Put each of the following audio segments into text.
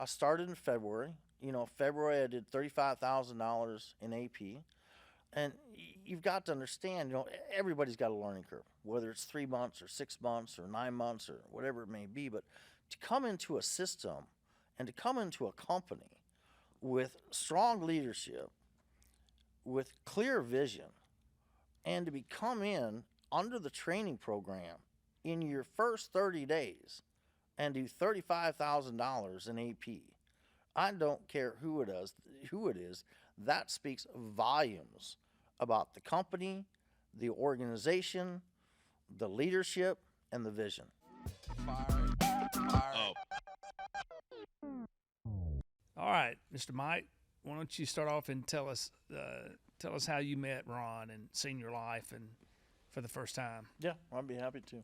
I started in February. February I did $35,000 in AP. And you've got to understand, everybody's got a learning curve, whether it's 3 months or 6 months or 9 months or whatever it may be. But to come into a system and to come into a company with strong leadership, with clear vision, and to be come in under the training program in your first 30 days and do $35,000 in AP. I don't care who it is. That speaks volumes about the company, the organization, the leadership, and the vision. Oh, All right, Mr. Mike, why don't you start off and tell us how you met Ron and senior life and for the first time. Yeah, I'd be happy to.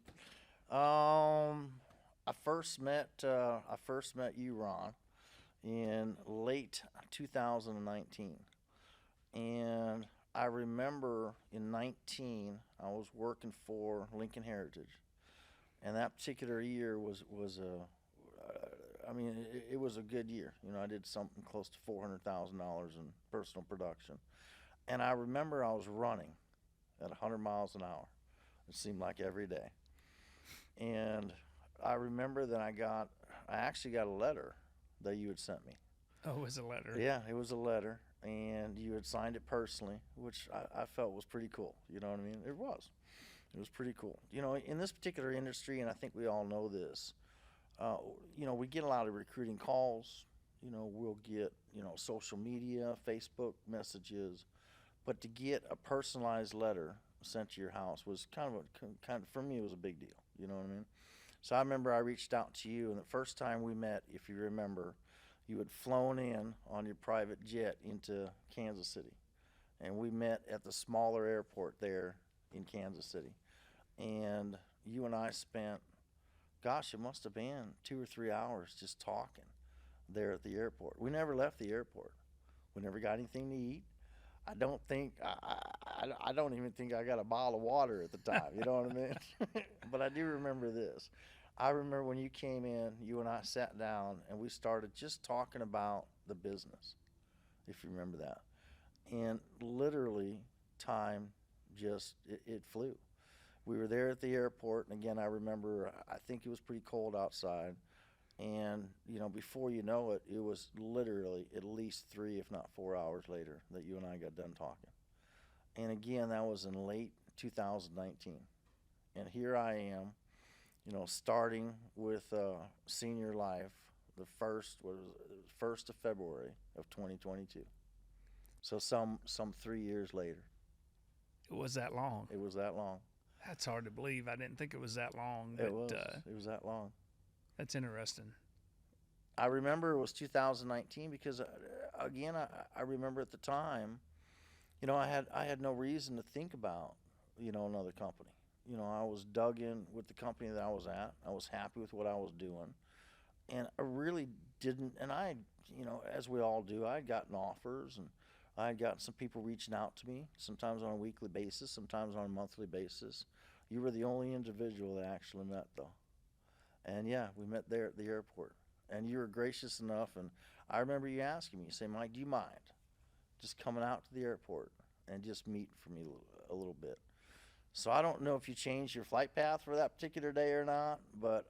I first met you, Ron, in late 2019, and I remember in 19 I was working for Lincoln Heritage, and that particular year was a it was a good year. I did something close to $400,000 in personal production, and I remember I was running at 100 miles an hour. It seemed like every day, and I remember that I actually got a letter that you had sent me. Oh, it was a letter. Yeah, it was a letter, and you had signed it personally, which I felt was pretty cool. You know what I mean? It was. It was pretty cool. In this particular industry, and I think we all know this, we get a lot of recruiting calls. We'll get, social media, Facebook messages, but to get a personalized letter sent to your house was kind of for me, it was a big deal. You know what I mean? So I remember I reached out to you, and the first time we met, if you remember, you had flown in on your private jet into Kansas City, and we met at the smaller airport there in Kansas City, and you and I spent, gosh, it must have been 2 or 3 hours just talking there at the airport. We never left the airport. We never got anything to eat. I don't even think I got a bottle of water at the time. You know what I mean? But I do remember this. I remember when you came in, you and I sat down and we started just talking about the business, if you remember that. And literally, time it flew. We were there at the airport, and again, I remember, I think it was pretty cold outside. And, before you know it, it was literally at least 3, if not 4 hours later that you and I got done talking. And again, that was in late 2019. And here I am, starting with senior life, the first of February of 2022. So some 3 years later. It was that long. It was that long. That's hard to believe. I didn't think it was that long. But, it was. It was that long. That's interesting. I remember it was 2019 because, again, I remember at the time, I had no reason to think about, another company. I was dug in with the company that I was at. I was happy with what I was doing. And I really didn't, and as we all do, I had gotten offers, and I had gotten some people reaching out to me, sometimes on a weekly basis, sometimes on a monthly basis. You were the only individual that actually met, though. And yeah, we met there at the airport. And you were gracious enough, and I remember you asking me, you say, Mike, do you mind just coming out to the airport and just meet for me a little bit? So I don't know if you changed your flight path for that particular day or not, but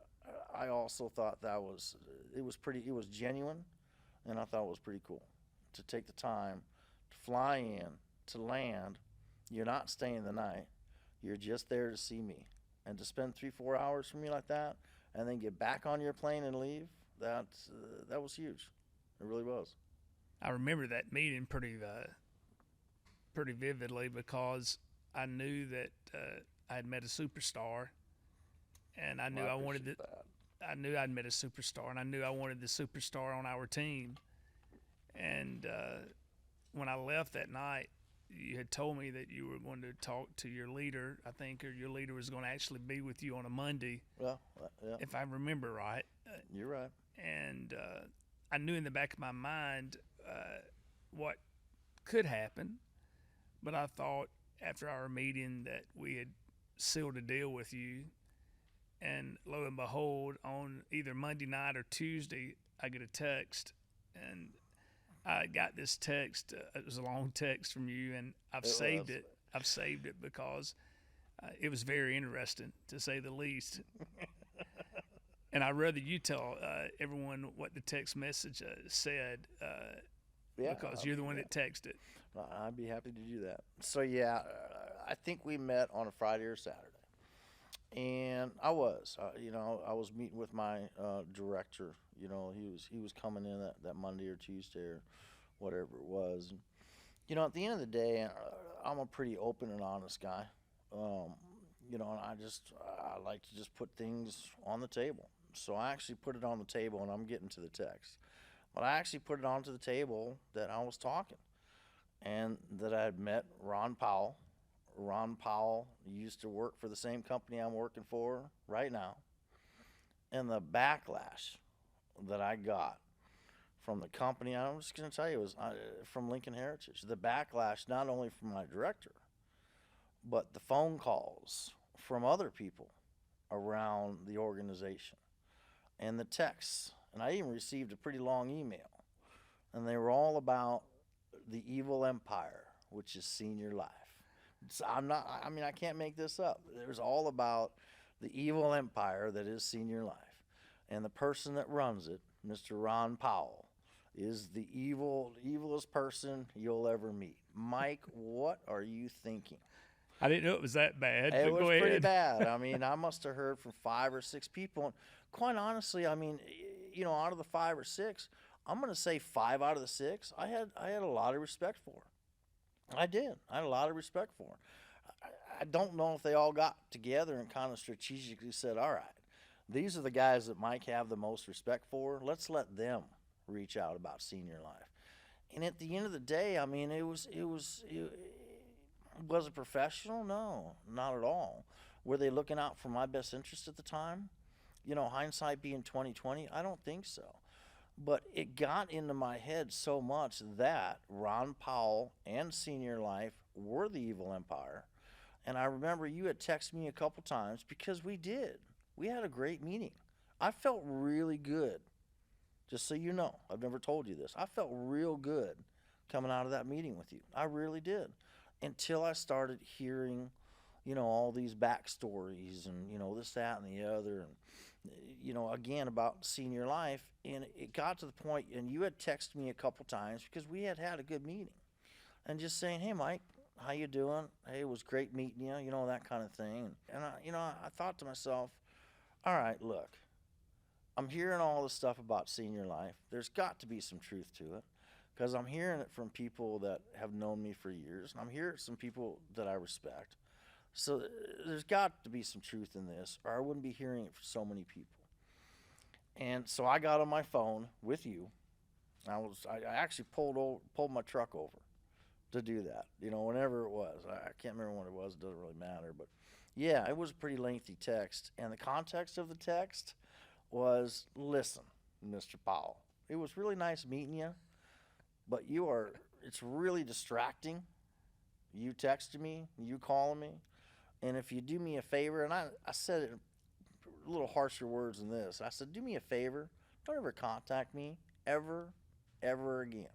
I also thought it was genuine, and I thought it was pretty cool to take the time to fly in, to land. You're not staying the night. You're just there to see me. And to spend 3-4 hours for me like that, and then get back on your plane and leave, that was huge. It really was. I remember that meeting pretty vividly because I knew that I had met a superstar, and I knew I knew I'd met a superstar, and I knew I wanted the superstar on our team. And when I left that night, you had told me that you were going to talk to your leader, I think, or your leader was going to actually be with you on a Monday. Well, yeah. If I remember right. You're right. And I knew in the back of my mind what could happen, but I thought after our meeting that we had sealed a deal with you, and lo and behold, on either Monday night or Tuesday, I get a text, and I got this text. It was a long text from you, and I've saved it. I've saved it because it was very interesting, to say the least. And I'd rather you tell everyone what the text message said, because you're the one that texted. I'd be happy to do that. So yeah, I think we met on a Friday or Saturday, and I was meeting with my director. He was coming in that Monday or Tuesday or whatever it was. And, at the end of the day, I'm a pretty open and honest guy. And I like to just put things on the table. So I actually put it on the table, and I'm getting to the text. But I actually put it onto the table that I was talking, and that I had met Ron Powell. Ron Powell used to work for the same company I'm working for right now. And the backlash that I got from the company, I'm just going to tell you, was from Lincoln Heritage. The backlash, not only from my director, but the phone calls from other people around the organization, and the texts. And I even received a pretty long email, and they were all about the evil empire, which is Senior Life. So I can't make this up. It was all about the evil empire that is Senior Life. And the person that runs it, Mr. Ron Powell, is the evilest person you'll ever meet. Mike, what are you thinking? I didn't know it was that bad. It was pretty bad. I I must have heard from 5 or 6 people. And quite honestly, out of the 5 or 6, I'm going to say 5 out of the 6, I had a lot of respect for. I did. I had a lot of respect for. I don't know if they all got together and kind of strategically said, all right, these are the guys that Mike have the most respect for. Let's let them reach out about Senior Life. And at the end of the day, was it professional? No, not at all. Were they looking out for my best interest at the time? Hindsight being 2020, I don't think so. But it got into my head so much that Ron Powell and Senior Life were the evil empire. And I remember you had texted me a couple times, because we did. We had a great meeting. I felt really good. Just so you know, I've never told you this. I felt real good coming out of that meeting with you. I really did. Until I started hearing, all these backstories and, this, that, and the other. And, again, about Senior Life. And it got to the point, and you had texted me a couple times, because we had a good meeting. And just saying, hey, Mike, how you doing? Hey, it was great meeting you, that kind of thing. And, I thought to myself, all right, look, I'm hearing all this stuff about Senior Life. There's got to be some truth to it, because I'm hearing it from people that have known me for years, and I'm hearing some people that I respect. So there's got to be some truth in this, or I wouldn't be hearing it from so many people. And so I got on my phone with you. I actually pulled my truck over to do that, whenever it was. I can't remember when it was. It doesn't really matter. But, yeah, it was a pretty lengthy text. And the context of the text was, listen, Mr. Powell, it was really nice meeting you, but it's really distracting. You texting me, you calling me. And if you do me a favor, and I said it in a little harsher words than this. I said, do me a favor. Don't ever contact me ever again.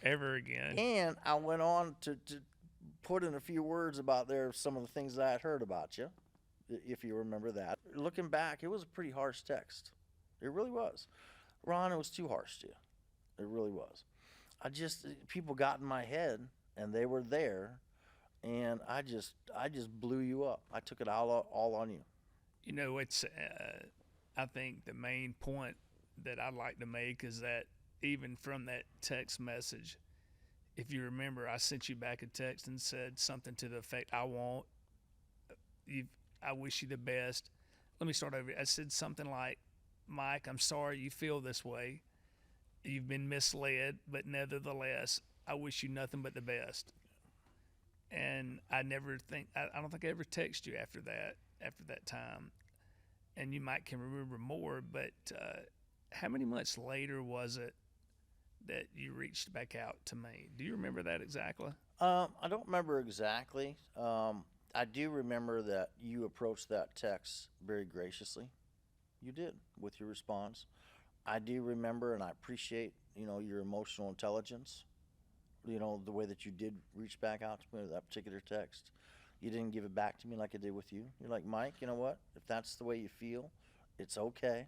Ever again. And I went on to put in a few words about some of the things that I had heard about you, if you remember that. Looking back, it was a pretty harsh text. It really was. Ron, it was too harsh to you. It really was. People got in my head, and they were there, and I just blew you up. I took it all on you. It's I think the main point that I'd like to make is that even from that text message, if you remember, I sent you back a text and said something to the effect, I wish you the best. Let me start over. I said something like, Mike, I'm sorry you feel this way. You've been misled, but nevertheless, I wish you nothing but the best. And I don't think I ever texted you after that time. And you might can remember more, but how many months later was it that you reached back out to me? Do you remember that exactly? I don't remember exactly. I do remember that you approached that text very graciously. You did, with your response. I do remember and I appreciate, your emotional intelligence. The way that you did reach back out to me with that particular text. You didn't give it back to me like I did with you. You're like, Mike, you know what? If that's the way you feel, it's okay.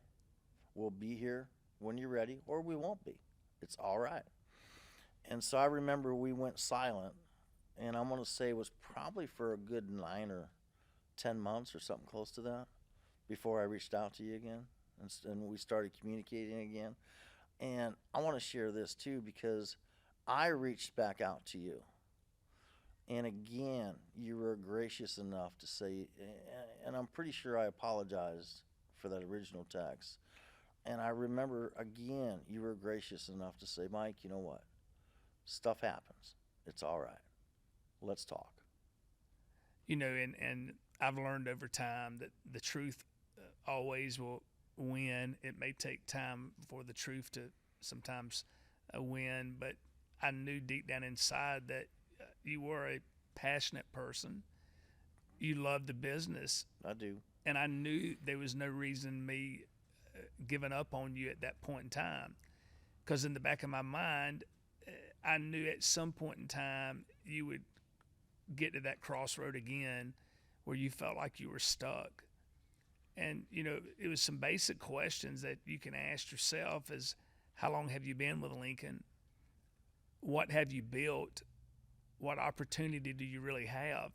We'll be here when you're ready, or we won't be. It's all right. And so I remember we went silent, and I'm going to say it was probably for a good 9 or 10 months or something close to that before I reached out to you again and we started communicating again. And I want to share this too because I reached back out to you. And again, you were gracious enough to say, and I'm pretty sure I apologized for that original text. And I remember again, you were gracious enough to say, Mike, you know what? Stuff happens. It's all right. Let's talk. And I've learned over time that the truth always will win. It may take time for the truth to sometimes win, but I knew deep down inside that you were a passionate person. You loved the business. I do. And I knew there was no reason me giving up on you at that point in time. Because in the back of my mind, I knew at some point in time you would get to that crossroad again where you felt like you were stuck. And, it was some basic questions that you can ask yourself is, how long have you been with Lincoln? What have you built? What opportunity do you really have?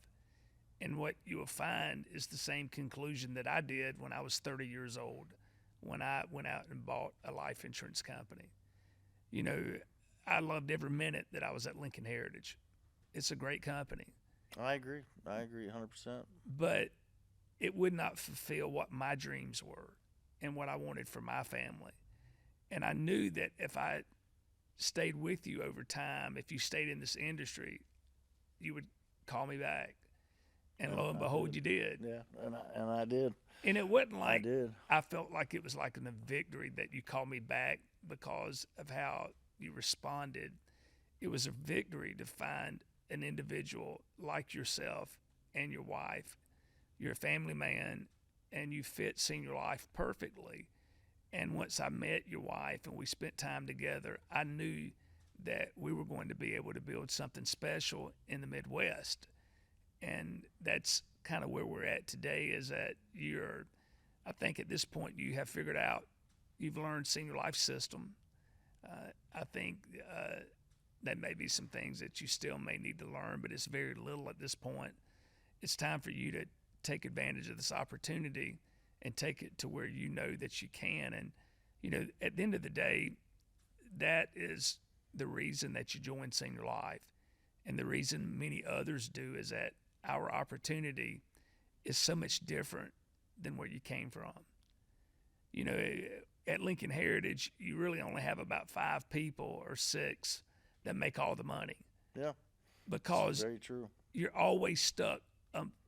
And what you will find is the same conclusion that I did when I was 30 years old, when I went out and bought a life insurance company. I loved every minute that I was at Lincoln Heritage. It's a great company. I agree 100%. But it would not fulfill what my dreams were and what I wanted for my family. And I knew that if I stayed with you over time, if you stayed in this industry, you would call me back. And lo and behold, you did. Yeah, and I did. And it wasn't like I did. I felt like it was like a victory that you called me back because of how you responded. It was a victory to find an individual like yourself and your wife. You're a family man, and you fit senior life perfectly. And once I met your wife and we spent time together, I knew that we were going to be able to build something special in the Midwest. And that's kind of where we're at today is that I think at this point you have figured out, you've learned senior life system. I think there may be some things that you still may need to learn, but it's very little at this point. It's time for you to take advantage of this opportunity and take it to where you know that you can. And, at the end of the day, that is the reason that you join senior life. And the reason many others do is that our opportunity is so much different than where you came from. At Lincoln Heritage, you really only have about 5 people or 6 that make all the money. Yeah. Because very true. You're always stuck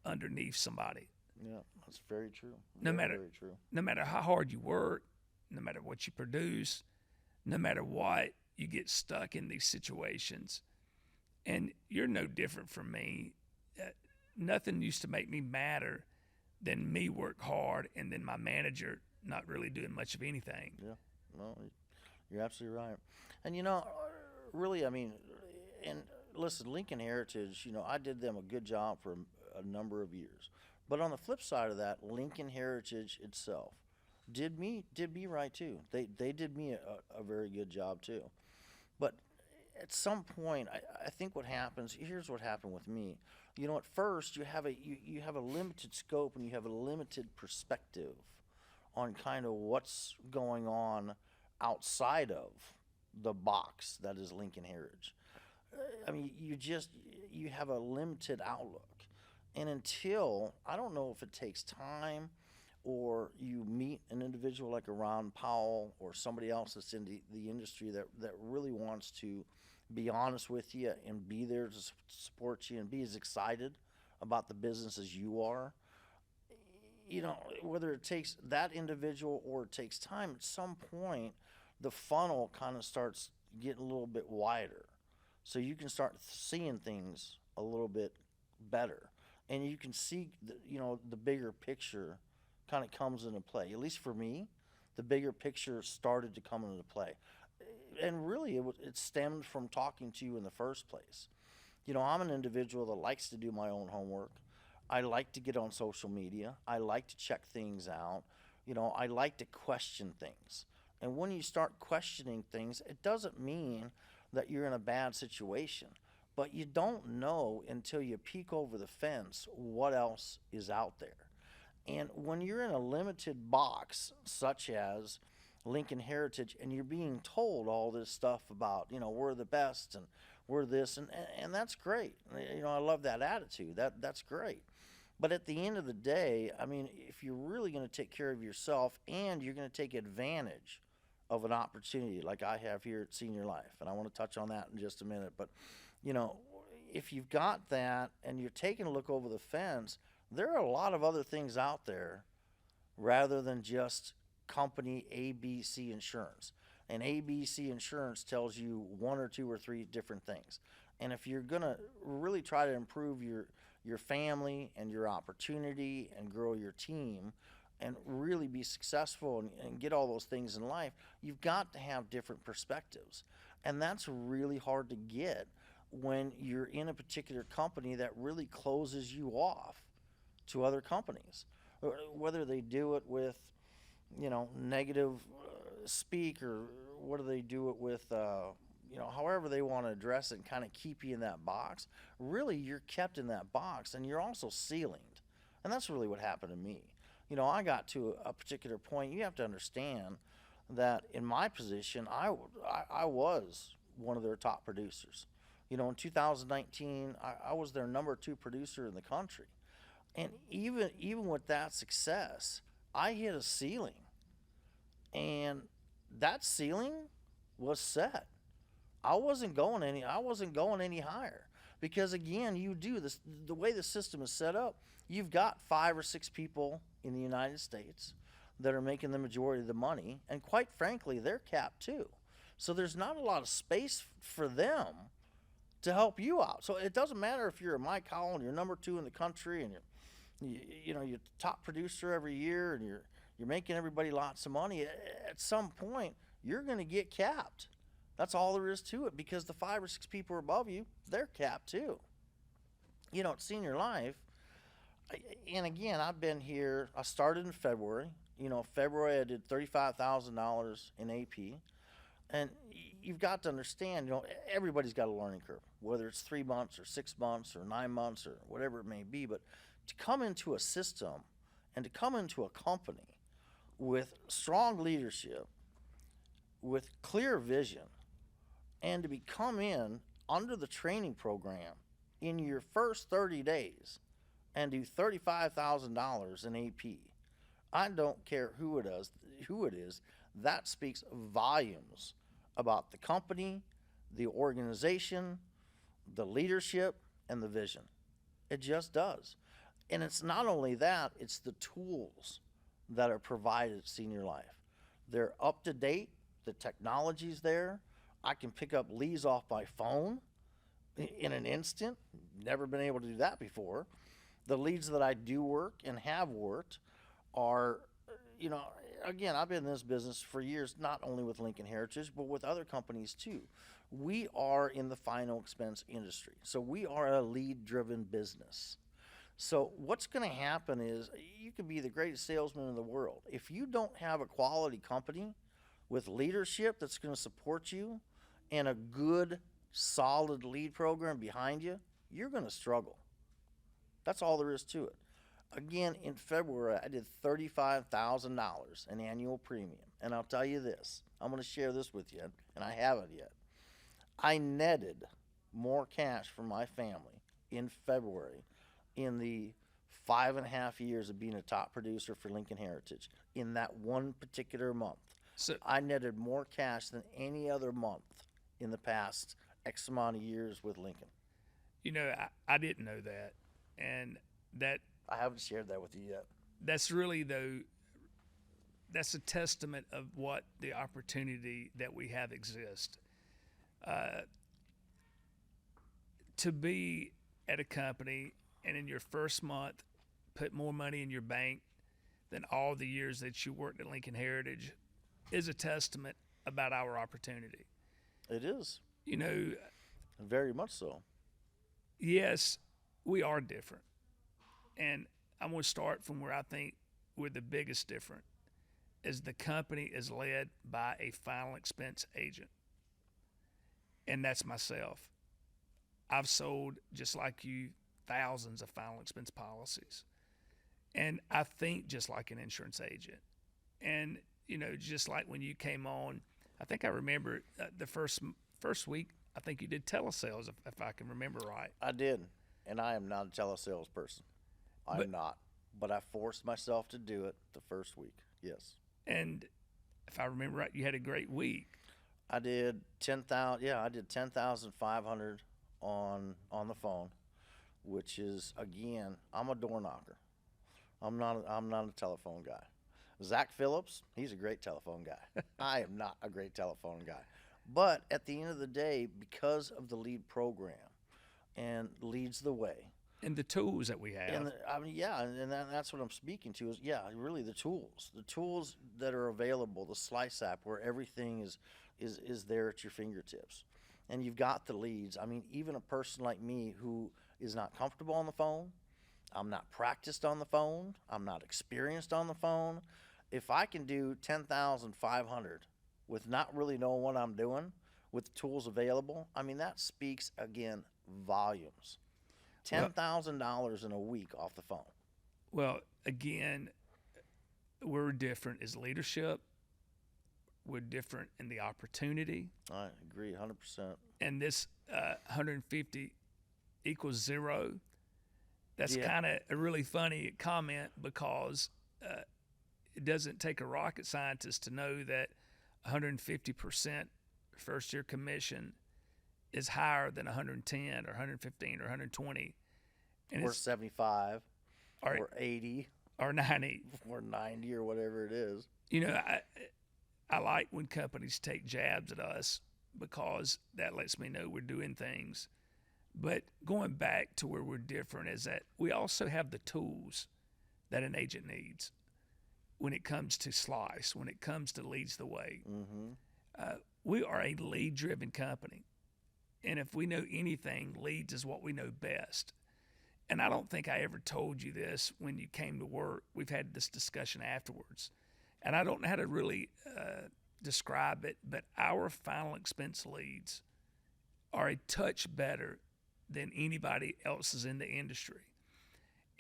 underneath somebody. Yeah, that's very true. Very true. No matter how hard you work, no matter what you produce, no matter what, you get stuck in these situations. And you're no different from me. Nothing used to make me madder than me work hard and then my manager not really doing much of anything. Yeah, no, you're absolutely right. And really, and listen, Lincoln Heritage, I did them a good job for a number of years. But on the flip side of that, Lincoln Heritage itself did me right too. They did me a very good job too. But at some point, I think what happens, here's what happened with me. At first you have a limited scope and you have a limited perspective on kind of what's going on outside of the box that is Lincoln Heritage. You have a limited outlook. And until, I don't know if it takes time or you meet an individual like a Ron Powell or somebody else that's in the industry that really wants to be honest with you and be there to support you and be as excited about the business as you are. Whether it takes that individual or it takes time, at some point the funnel kind of starts getting a little bit wider. So you can start seeing things a little bit better. And you can see, the bigger picture kind of comes into play. At least for me, the bigger picture started to come into play. And really, it stemmed from talking to you in the first place. I'm an individual that likes to do my own homework. I like to get on social media. I like to check things out. I like to question things. And when you start questioning things, it doesn't mean that you're in a bad situation. But you don't know until you peek over the fence what else is out there. And when you're in a limited box, such as Lincoln Heritage, and you're being told all this stuff about, we're the best and we're this, and that's great. I love that attitude. That's great. But at the end of the day, I mean, if you're really going to take care of yourself and you're going to take advantage of an opportunity like I have here at Senior Life, and I want to touch on that in just a minute, but if you've got that and you're taking a look over the fence, there are a lot of other things out there rather than just company ABC Insurance. And ABC Insurance tells you one or two or three different things. And if you're going to really try to improve your family and your opportunity and grow your team and really be successful and get all those things in life, you've got to have different perspectives. And that's really hard to get when you're in a particular company that really closes you off to other companies. Whether they do it with, negative speak, or what do they do it with, however they want to address it and kind of keep you in that box. Really, you're kept in that box, and you're also ceilinged. And that's really what happened to me. I got to a particular point. You have to understand that in my position, I was one of their top producers. In 2019, I was their number 2 producer in the country. And even with that success, I hit a ceiling. And that ceiling was set. I wasn't going any higher. Because again, you do this, the way the system is set up, you've got 5 or 6 people in the United States that are making the majority of the money, and quite frankly, they're capped too. So there's not a lot of space for them to help you out. So it doesn't matter if you're a Mike Howell and you're number 2 in the country, and you're the top producer every year, and you're making everybody lots of money. At some point, you're going to get capped. That's all there is to it, because the 5 or 6 people above you, they're capped too. At Senior Life, and again, I've been here. I started in February. February I did $35,000 in AP. And you've got to understand, everybody's got a learning curve, whether it's 3 months or 6 months or 9 months or whatever it may be. But to come into a system and to come into a company with strong leadership, with clear vision, and to come in under the training program in your first 30 days and do $35,000 in AP, I don't care who it is, that speaks volumes about the company, the organization, the leadership, and the vision. It just does. And it's not only that, it's the tools that are provided at Senior Life. They're up to date, the technology's there. I can pick up leads off my phone in an instant. Never been able to do that before. The leads that I do work and have worked are, again, I've been in this business for years, not only with Lincoln Heritage, but with other companies too. We are in the final expense industry. So we are a lead-driven business. So what's going to happen is you can be the greatest salesman in the world. If you don't have a quality company with leadership that's going to support you and a good, solid lead program behind you, you're going to struggle. That's all there is to it. Again, in February, I did $35,000 in annual premium. And I'll tell you this, I'm going to share this with you, and I haven't yet. I netted more cash for my family in February in the 5.5 years of being a top producer for Lincoln Heritage. In that one particular month, so I netted more cash than any other month in the past X amount of years with Lincoln. I didn't know that, and that I haven't shared that with you yet. That's really, though, that's a testament of what the opportunity that we have exists. To be at a company and in your first month put more money in your bank than all the years that you worked at Lincoln Heritage is a testament about our opportunity. It is. You know, Very much so. yes, we are different. And I'm going to start from where I think we're the biggest different is the company is led by a final expense agent. And that's myself. I've sold, just like you, thousands of final expense policies. And I think just like an insurance agent. And, you know, just like when you came on, I think I remember the first week, I think you did telesales, if I can remember right. I did. And I am not a telesales person. I'm not. But I forced myself to do it the first week. Yes. And if I remember right, you had a great week. I did 10,000. Yeah, I did 10,500 on the phone, which is, again, I'm a door knocker. I'm not a telephone guy. Zach Phillips, he's a great telephone guy. I am not a great telephone guy. But at the end of the day, because of the lead program and leads the way, And the tools that we have. and I mean, yeah, and that's what I'm speaking to is, yeah, really the tools that are available, the Slice app, where everything is there at your fingertips, and you've got the leads. I mean, even a person like me who is not comfortable on the phone, I'm not practiced on the phone, I'm not experienced on the phone. If I can do 10,500 with not really knowing what I'm doing, with the tools available, I mean, that speaks again volumes. $10,000 in a week off the phone. Well, again, we're different as leadership. We're different in the opportunity. I agree 100%. And this 150 equals zero. That's Yeah. kind of a really funny comment because it doesn't take a rocket scientist to know that 150% first year commission is higher than 110 or 115 or 120. And Or it's 75 or, or 80 or 90. or 90 or whatever it is. You know, I like when companies take jabs at us because that lets me know we're doing things. But going back to where we're different is that we also have the tools that an agent needs when it comes to Slice, when it comes to Leads the Way. Mm-hmm. We are a lead-driven company. And if we know anything, leads is what we know best. And I don't think I ever told you this when you came to work. We've had this discussion afterwards. And I don't know how to really describe it, but our final expense leads are a touch better than anybody else's in the industry.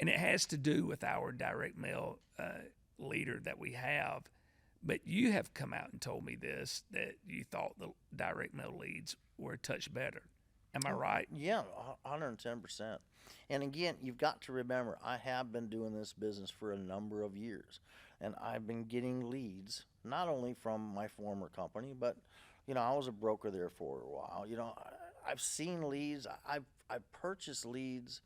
And it has to do with our direct mail leader that we have. But you have come out and told me this, that you thought the direct mail leads were a touch better. Am I right? Yeah, 110%. And again, you've got to remember, I have been doing this business for a number of years. And I've been getting leads, not only from my former company, but, you know, I was a broker there for a while. You know, I've seen leads. I've purchased leads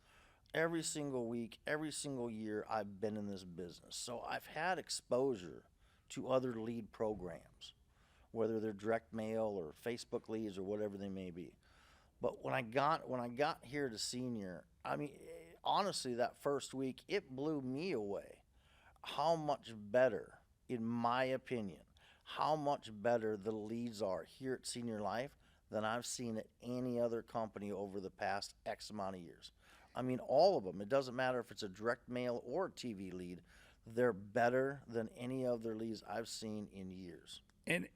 every single week, every single year I've been in this business. So I've had exposure to other lead programs, whether they're direct mail or Facebook leads or whatever they may be. But when I got here to senior, I mean, honestly, that first week, it blew me away how much better, in my opinion, how much better the leads are here at Senior Life than I've seen at any other company over the past X amount of years. I mean, all of them. It doesn't matter if it's a direct mail or a TV lead. They're better than any other leads I've seen in years. And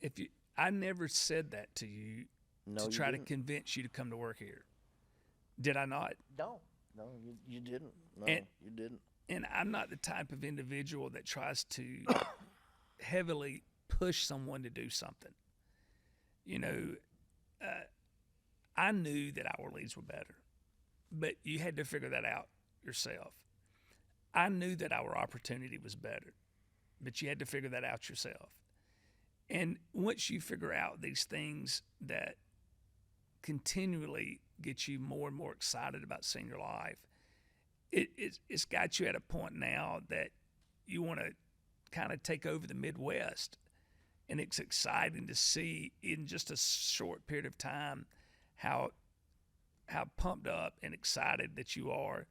I never said that to you to try to convince you to come to work here. Did I not? No, you didn't. No, you didn't. And I'm not the type of individual that tries to heavily push someone to do something. You know, I knew that our leads were better, but you had to figure that out yourself. I knew that our opportunity was better, but you had to figure that out yourself. And once you figure out these things that continually get you more and more excited about Senior Life, it's got you at a point now that you want to kind of take over the Midwest. And it's exciting to see in just a short period of time how pumped up and excited that you are.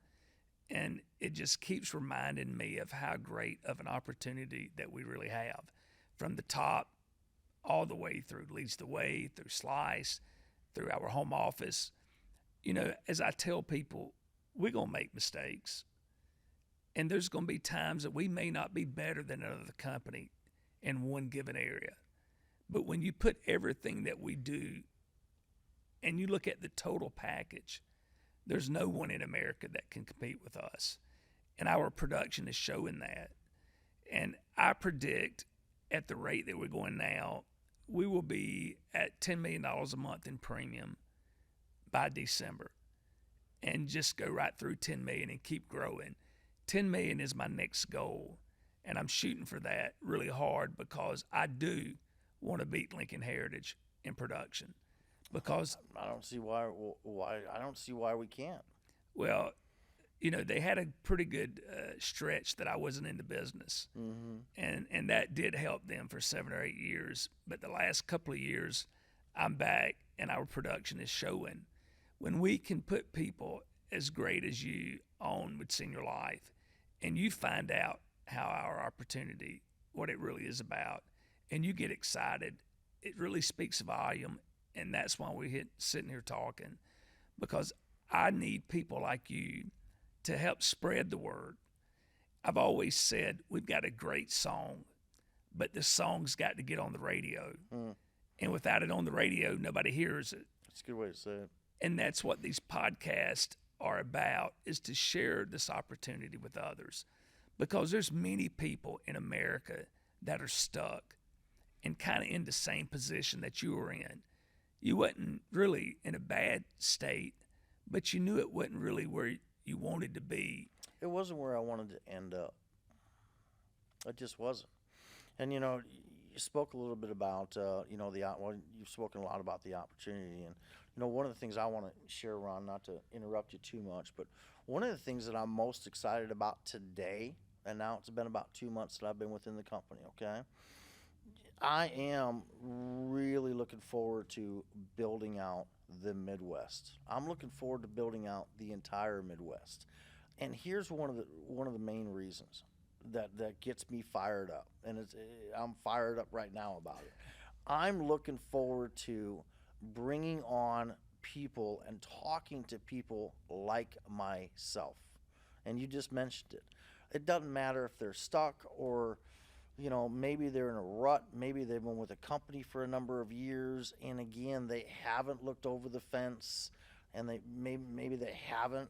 And it just keeps reminding me of how great of an opportunity that we really have. From the top all the way through Leads the Way, through Slice, through our home office. As I tell people, we're going to make mistakes. And there's going to be times that we may not be better than another company in one given area. But when you put everything that we do and you look at the total package, there's no one in America that can compete with us. And our production is showing that. And I predict at the rate that we're going now, we will be at $10 million a month in premium by December and just go right through 10 million and keep growing. 10 million is my next goal, and I'm shooting for that really hard because I do want to beat Lincoln Heritage in production. Because I don't see why I don't see why we can't. Well, they had a pretty good stretch that I wasn't in the business, and that did help them for 7 or 8 years. But the last couple of years, I'm back, and our production is showing. When we can put people as great as you on with Senior Life, and you find out how our opportunity, what it really is about, and you get excited, it really speaks volume, and that's why we're sitting here talking, because I need people like you to help spread the word. I've always said we've got a great song, but the song's got to get on the radio. And without it on the radio, nobody hears it. That's a good way to say it. And that's what these podcasts are about, is to share this opportunity with others. Because there's many people in America that are stuck and kind of in the same position that you were in. You wasn't really in a bad state, but you knew it wasn't really where you wanted to be. It wasn't where I wanted to end up. It just wasn't. And you spoke a little bit about you've spoken a lot about the opportunity, and one of the things I want to share, Ron, not to interrupt you too much, but one of the things that I'm most excited about today, and now it's been about 2 months that I've been within the company, okay? I am really looking forward to building out the Midwest. I'm looking forward to building out the entire Midwest. And here's one of the main reasons that gets me fired up, and I'm fired up right now about it. I'm looking forward to bringing on people and talking to people like myself. And you just mentioned it. It doesn't matter if they're stuck or maybe they're in a rut. Maybe they've been with a company for a number of years, and again, they haven't looked over the fence, and maybe they haven't.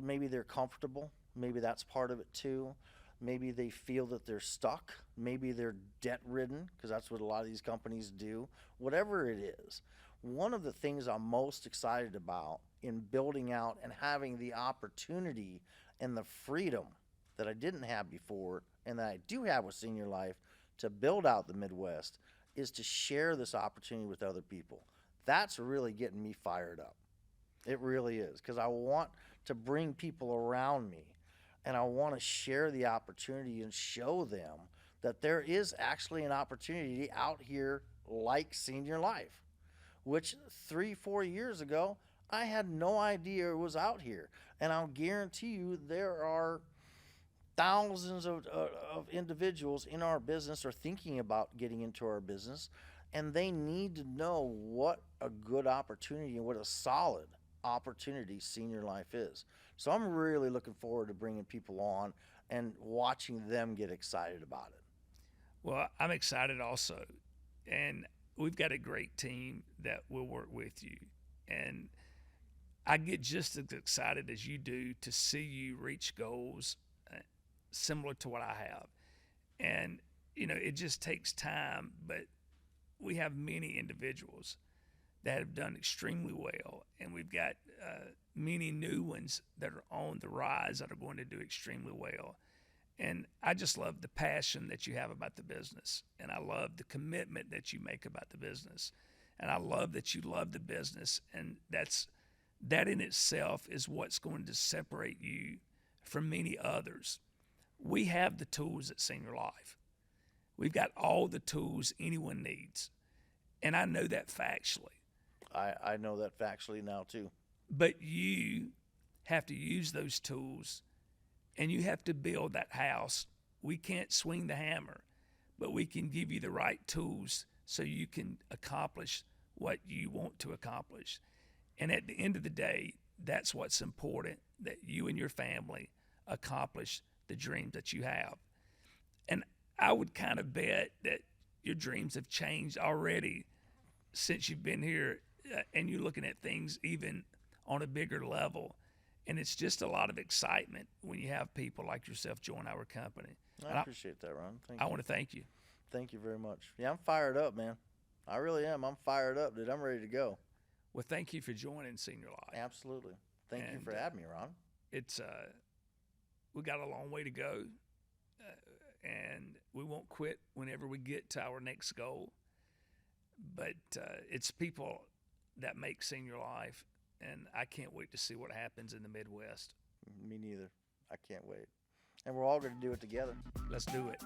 Maybe they're comfortable. Maybe that's part of it too. Maybe they feel that they're stuck. Maybe they're debt-ridden, because that's what a lot of these companies do. Whatever it is, one of the things I'm most excited about in building out and having the opportunity and the freedom that I didn't have before and that I do have with Senior Life to build out the Midwest is to share this opportunity with other people. That's really getting me fired up. It really is, because I want to bring people around me, and I want to share the opportunity and show them that there is actually an opportunity out here like Senior Life, which 3-4 years ago, I had no idea it was out here. And I'll guarantee you there are thousands of individuals in our business are thinking about getting into our business, and they need to know what a good opportunity and what a solid opportunity Senior Life is. So I'm really looking forward to bringing people on and watching them get excited about it. Well, I'm excited also, and we've got a great team that will work with you, and I get just as excited as you do to see you reach goals similar to what I have. And it just takes time, but we have many individuals that have done extremely well, and we've got many new ones that are on the rise that are going to do extremely well. And I just love the passion that you have about the business, and I love the commitment that you make about the business, and I love that you love the business, and that in itself is what's going to separate you from many others. We have the tools at Senior Life. We've got all the tools anyone needs, and I know that factually. I know that factually now too. But you have to use those tools, and you have to build that house. We can't swing the hammer, but we can give you the right tools so you can accomplish what you want to accomplish. And at the end of the day, that's what's important, that you and your family accomplish the dreams that you have. And I would kind of bet that your dreams have changed already since you've been here, and you're looking at things even on a bigger level. And it's just a lot of excitement when you have people like yourself join our company. I appreciate that, Ron. Thank you. I want to thank you. Thank you very much. Yeah, I'm fired up, man. I really am. I'm fired up, dude. I'm ready to go. Well, thank you for joining Senior Life. Absolutely. Thank you for having me, Ron. It's we got a long way to go, and we won't quit whenever we get to our next goal. But it's people that make Senior Life, and I can't wait to see what happens in the Midwest. Me neither. I can't wait. And we're all going to do it together. Let's do it.